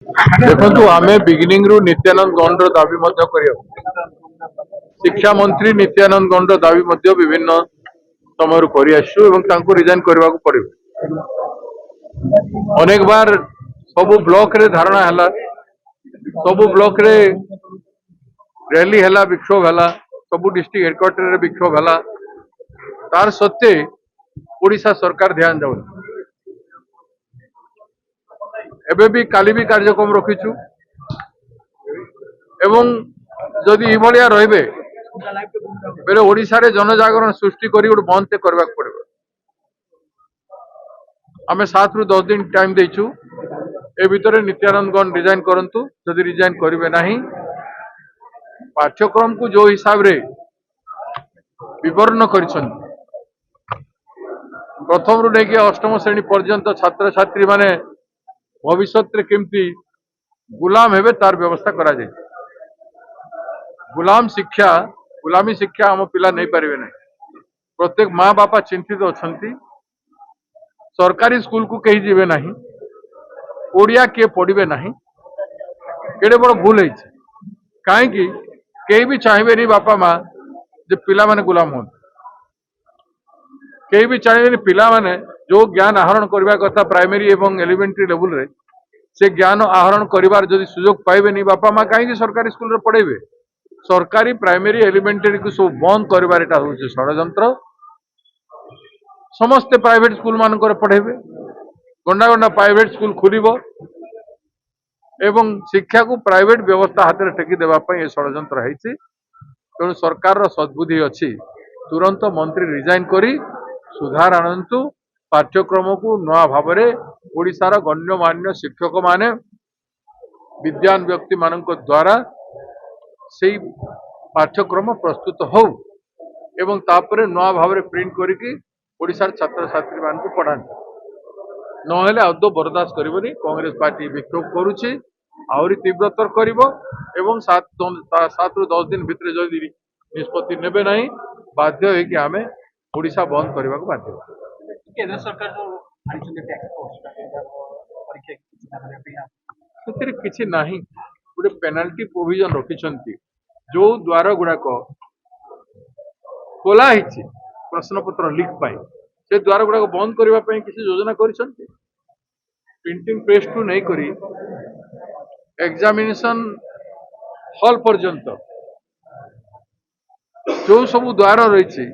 देखु आम बिगिनिंग रु नित्यानंद गौंड दाबी शिक्षा मंत्री नित्यानंद गौंड दाबी विभिन्न समय कर रिजाइन करने को पड़े। अनेक बार सबु ब्लॉक रे धारणा है, सबु ब्लॉक रे रैली है, विक्षोभ है, सबु डिस्ट्रिक्ट हेडक्वार्टर रे विक्षोभ है, तार सत्वे ओडिशा सरकार ध्यान जाऊन एबे भी काली भी कार्यक्रम रखीचु एवं जदि इभलिया रहिबे बेले ओडिशा रे जनजागरण सृष्टि करी गोटे बंद करबा पड़े। आमे 7 रु 10 दिन टाइम देइछु, ए भितरे नित्यानंद गौंड रिजाइन करंतु, जदि रिजाइन करिवे नाही पाठ्यक्रम को जो हिसाब रे विवरण करिसन प्रथम रु लेके अष्टम श्रेणी पर्यंत छात्र छात्री माने भविष्य रे केमती गुलाम हेबे तार व्यवस्था करा जाय। गुलामी शिक्षा आम पिला नहीं पारे ना। प्रत्येक माँ बापा चिंतित अच्छा सरकारी स्कूल को कहीं जीवे नहीं, ओडिया किए पढ़े ना, केड़े बड़ भूल है कहीं कई भी चाहिए नहीं बापा माँ जे पिला माने गुलाम हो, कई भी चाहिए पिला माने जो ज्ञान आहरण करने कथा प्राइमरी एवं एलिमेंटरी लेवल रे से ज्ञान आहरण करिवार जदि सुजोग पाइबे नहीं बापा माँ कहीं सरकारी स्कूल रे पढ़ेबे। सरकारी प्राइमरी एलिमेंटरी को सब बंद करिवार एटा होचे षडयंत्र। समस्ते प्राइवेट स्कूल मानकर पढ़ेबे, गंडा गंडा प्राइवेट स्कूल खुलिबो एवं शिक्षा को प्राइवेट व्यवस्था हाथ में टेकी देबा पई ए षडयंत्र हैछि। तेणु सरकार रो सद्बुद्धि अछि, तुरंत मंत्री रिजाइन करी सुधार आनंतु, पाठ्यक्रम को नया भाव में ओडिशार गण्यमान्य शिक्षक माने विद्वान व्यक्ति मानक द्वारा से पाठ्यक्रम प्रस्तुत हो एवं तापर नया भाव में प्रिंट करिकी ओडिशार छात्र छात्री मान को पढ़ाते नहेले आदौ बर्दाश्त करबनी। कांग्रेस पार्टी विक्षोभ करुछि, आहरी तीव्रतर करिवो एवं 7 रु 10 दिन भितर जदि निष्पत्ति नेबे नहीं बाध्य है कि आमे ओडिशा बंद करने को बाध्य। केंद्र सरकार जो आनिछन्ते टैक्स परीक्षा ସେଥିରେ କିଛି ନାହିଁ, गोटे पेनाल्टी प्रोविजन रखिछन्ती जो द्वार गुड़ाक खोला होइछि प्रश्नपत्र लीक पाई से द्वार गुड़ाक बंद करबा पई किसी योजना करिसन्ती। प्रिंटिंग प्रेस टू नहीं करी एग्जामिनेशन हॉल पर्यंत जो सब द्वार रही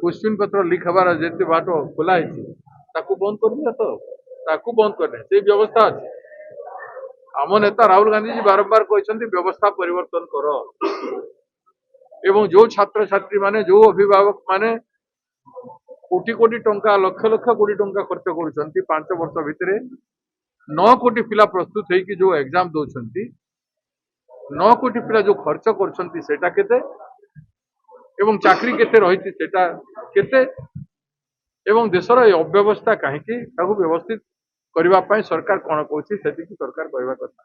क्वेश्चन पत्र लीक हबार जेते बाट खोला होइछि ताकू बंद कर दिया, तो ताकू बंद करने से व्यवस्था अच्छे। आम नेता राहुल गांधी जी बारंबार कहते व्यवस्था परिवर्तन कर एवं जो छात्र छात्री माने जो अभिभावक माने कोटी कोटी टंका लक्ष लक्ष कोटी टंका खर्च कर 5 वर्ष भितर 9 कोटी पिला प्रस्तुत है जो एग्जाम दौरान 9 कोटी पिला जो खर्च कर एवं चाकरी केते रही सेटा केते एवं देशर अव्यवस्था कहीं व्यवस्थित करने सरकार कौन कौन सरकार कहवा कथा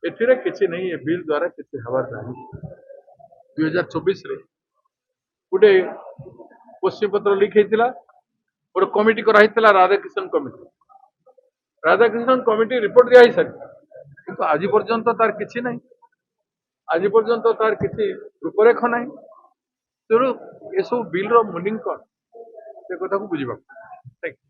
एथिरे किछि नहीं। बिल द्वारा किछि हबार नहीं। 2024 रे गोटे क्वेश्चन पत्र लीक होता गोटे कमिटी कराइला राधाकृष्णन कमिटी रिपोर्ट दिया सारी किंतु आज पर्यंत तार किछि नहीं, आज पर्यंत तार किछि रूपरेख नहीं। तेणु ये सब बिल रो मीनिंग कौन से कथा को बुझा।